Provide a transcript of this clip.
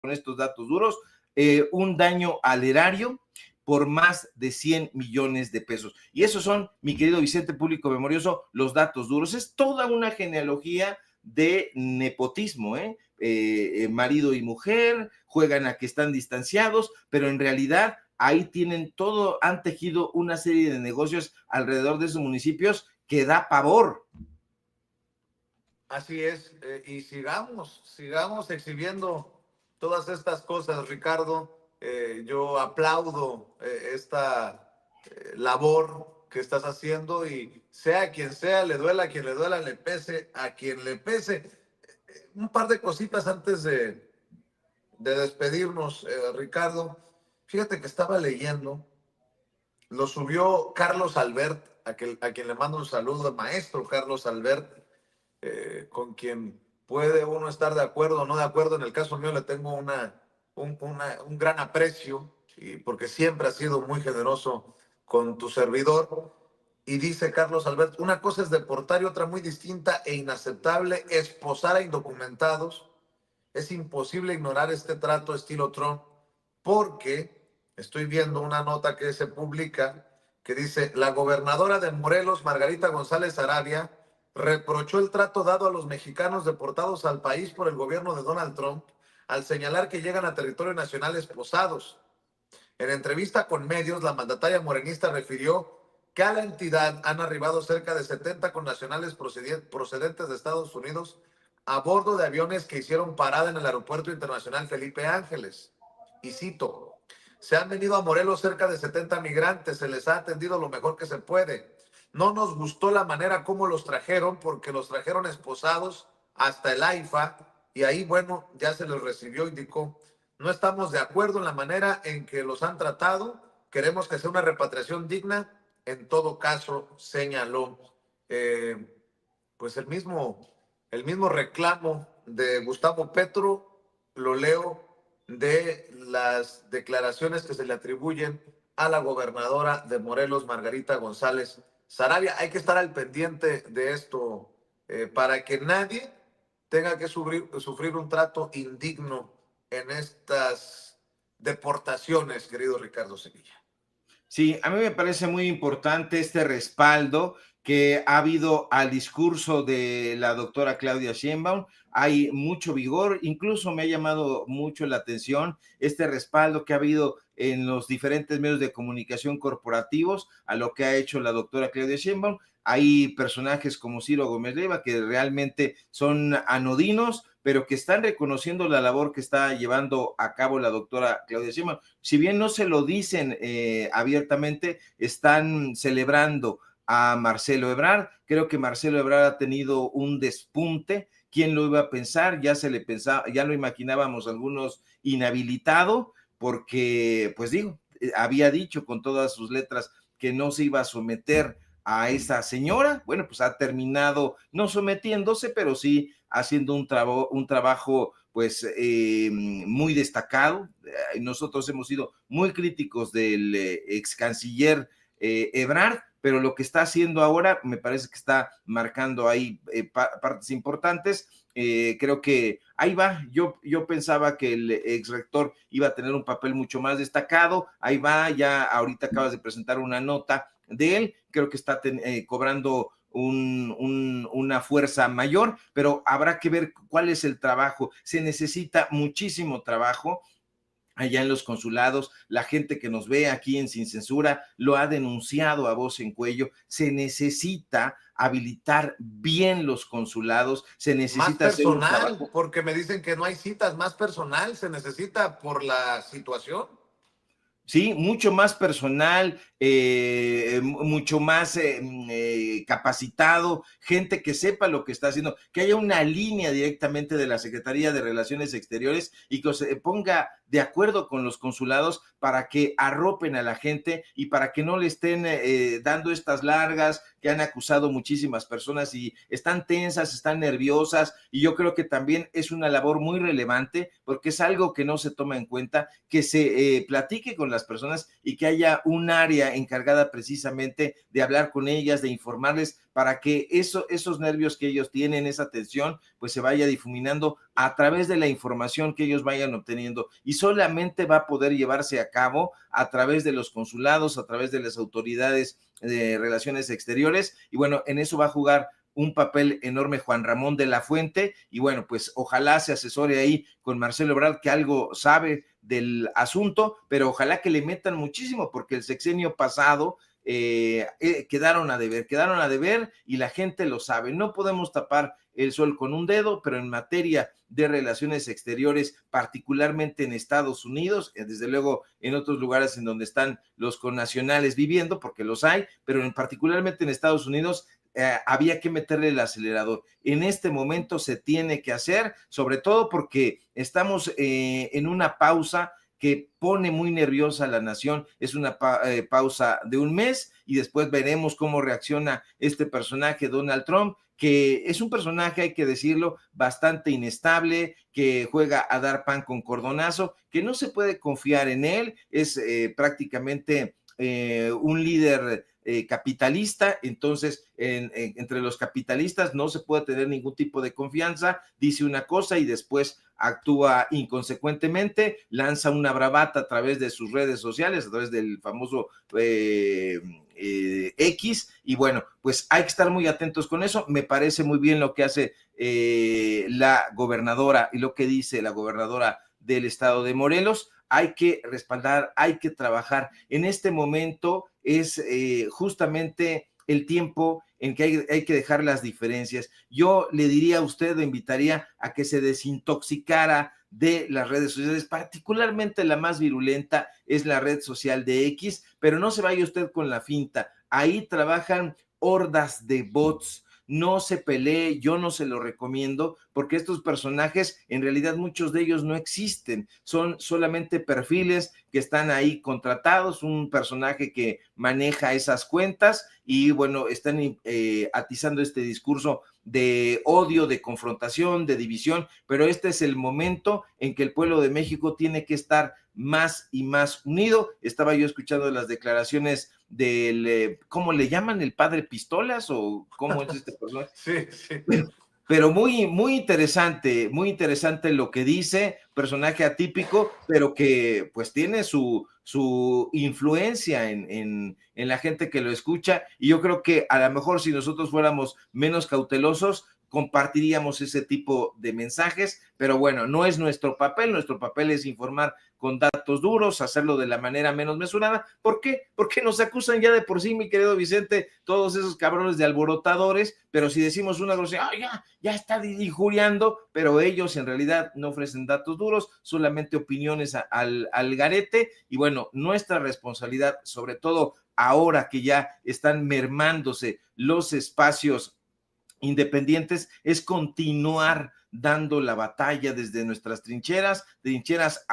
con estos datos duros, un daño al erario por más de 100 millones de pesos. Y esos son, mi querido Vicente Público Memorioso, los datos duros. Es toda una genealogía de nepotismo, marido y mujer, juegan a que están distanciados, pero en realidad ahí tienen todo, han tejido una serie de negocios alrededor de esos municipios que da pavor. Así es, y sigamos exhibiendo todas estas cosas, Ricardo. Yo aplaudo esta labor que estás haciendo y sea quien sea, le duela a quien le duela, le pese a quien le pese. Un par de cositas antes de despedirnos, Ricardo. Fíjate que estaba leyendo, lo subió Carlos Albert, a quien le mando un saludo, el maestro Carlos Albert, con quien puede uno estar de acuerdo o no de acuerdo. En el caso mío le tengo un gran aprecio, y porque siempre ha sido muy generoso con tu servidor. Y dice Carlos Albert, una cosa es deportar y otra muy distinta e inaceptable, esposar a indocumentados. Es imposible ignorar este trato estilo Trump, porque estoy viendo una nota que se publica que dice: la gobernadora de Morelos, Margarita González Arabia, reprochó el trato dado a los mexicanos deportados al país por el gobierno de Donald Trump al señalar que llegan a territorio nacional esposados. En entrevista con medios, la mandataria morenista refirió que a la entidad han arribado cerca de 70 connacionales procedentes de Estados Unidos a bordo de aviones que hicieron parada en el Aeropuerto Internacional Felipe Ángeles. Y cito: se han venido a Morelos cerca de 70 migrantes, se les ha atendido lo mejor que se puede. No nos gustó la manera como los trajeron, porque los trajeron esposados hasta el AIFA, y ahí, bueno, ya se les recibió, indicó. No estamos de acuerdo en la manera en que los han tratado. Queremos que sea una repatriación digna. En todo caso, señaló. Eh, pues el mismo reclamo de Gustavo Petro lo leo de las declaraciones que se le atribuyen a la gobernadora de Morelos, Margarita González Sarabia. Hay que estar al pendiente de esto, para que nadie tenga que sufrir un trato indigno en estas deportaciones, querido Ricardo Sevilla. Sí, a mí me parece muy importante este respaldo que ha habido al discurso de la doctora Claudia Sheinbaum. Hay mucho vigor, incluso me ha llamado mucho la atención este respaldo que ha habido en los diferentes medios de comunicación corporativos a lo que ha hecho la doctora Claudia Sheinbaum. Hay personajes como Ciro Gómez Leiva que realmente son anodinos, pero que están reconociendo la labor que está llevando a cabo la doctora Claudia Sheinbaum. Si bien no se lo dicen abiertamente, están celebrando a Marcelo Ebrard. Creo que Marcelo Ebrard ha tenido un despunte. ¿Quién lo iba a pensar? Ya se le pensaba, ya lo imaginábamos algunos inhabilitado, porque, pues digo, había dicho con todas sus letras que no se iba a someter a esa señora. Bueno, pues ha terminado no sometiéndose, pero sí haciendo un trabajo pues muy destacado. Nosotros hemos sido muy críticos del ex canciller Ebrard, pero lo que está haciendo ahora me parece que está marcando ahí partes importantes. Creo que ahí va. Yo pensaba que el ex rector iba a tener un papel mucho más destacado. Ahí va, ya ahorita acabas de presentar una nota de él. Creo que está cobrando una fuerza mayor, pero habrá que ver cuál es el trabajo. Se necesita muchísimo trabajo allá en los consulados. La gente que nos ve aquí en Sin Censura lo ha denunciado a voz en cuello. Se necesita habilitar bien los consulados, se Más necesita hacer un personal, trabajo. porque me dicen que no hay citas, más personal se necesita por la situación. Sí, mucho más personal, mucho más capacitado, gente que sepa lo que está haciendo, que haya una línea directamente de la Secretaría de Relaciones Exteriores y que se ponga de acuerdo con los consulados para que arropen a la gente y para que no le estén dando estas largas, que han acusado muchísimas personas y están tensas, están nerviosas, y yo creo que también es una labor muy relevante porque es algo que no se toma en cuenta, que se platique con las personas y que haya un área encargada precisamente de hablar con ellas, de informarles, para que esos nervios que ellos tienen, esa tensión, pues se vaya difuminando a través de la información que ellos vayan obteniendo, y solamente va a poder llevarse a cabo a través de los consulados, a través de las autoridades de relaciones exteriores, y bueno, en eso va a jugar un papel enorme Juan Ramón de la Fuente, y bueno, pues ojalá se asesore ahí con Marcelo Ebrard, que algo sabe del asunto, pero ojalá que le metan muchísimo, porque el sexenio pasado quedaron a deber y la gente lo sabe. No podemos tapar el sol con un dedo, pero en materia de relaciones exteriores, particularmente en Estados Unidos, desde luego en otros lugares en donde están los connacionales viviendo, porque los hay, pero particularmente en Estados Unidos, había que meterle el acelerador. En este momento se tiene que hacer, sobre todo porque estamos en una pausa que pone muy nerviosa a la nación. Es una pausa de un mes, y después veremos cómo reacciona este personaje, Donald Trump, que es un personaje, hay que decirlo, bastante inestable, que juega a dar pan con cordonazo, que no se puede confiar en él, es prácticamente un líder capitalista. Entonces entre los capitalistas no se puede tener ningún tipo de confianza, dice una cosa y después actúa inconsecuentemente, lanza una bravata a través de sus redes sociales, a través del famoso X, y bueno, pues hay que estar muy atentos con eso. Me parece muy bien lo que hace la gobernadora y lo que dice la gobernadora del estado de Morelos. Hay que respaldar, hay que trabajar. En este momento es justamente el tiempo en que hay que dejar las diferencias. Yo le diría a usted, le invitaría a que se desintoxicara de las redes sociales, particularmente la más virulenta es la red social de X, pero no se vaya usted con la finta. Ahí trabajan hordas de bots. No se pelee, yo no se lo recomiendo, porque estos personajes, en realidad muchos de ellos no existen, son solamente perfiles que están ahí contratados, un personaje que maneja esas cuentas, y bueno, están atizando este discurso de odio, de confrontación, de división, pero este es el momento en que el pueblo de México tiene que estar más y más unido. Estaba yo escuchando las declaraciones del, ¿cómo le llaman? ¿El padre Pistolas? ¿O cómo es este personaje? Sí, sí. Pero muy interesante lo que dice, personaje atípico, pero que pues tiene su influencia en la gente que lo escucha, y yo creo que a lo mejor si nosotros fuéramos menos cautelosos, compartiríamos ese tipo de mensajes, pero bueno, no es nuestro papel es informar con datos duros, hacerlo de la manera menos mesurada. ¿Por qué? Porque nos acusan ya de por sí, mi querido Vicente, todos esos cabrones de alborotadores, pero si decimos una grosería, ya está injuriando, pero ellos en realidad no ofrecen datos duros, solamente opiniones al garete, y bueno, nuestra responsabilidad, sobre todo ahora que ya están mermándose los espacios independientes, es continuar dando la batalla desde nuestras trincheras auténticas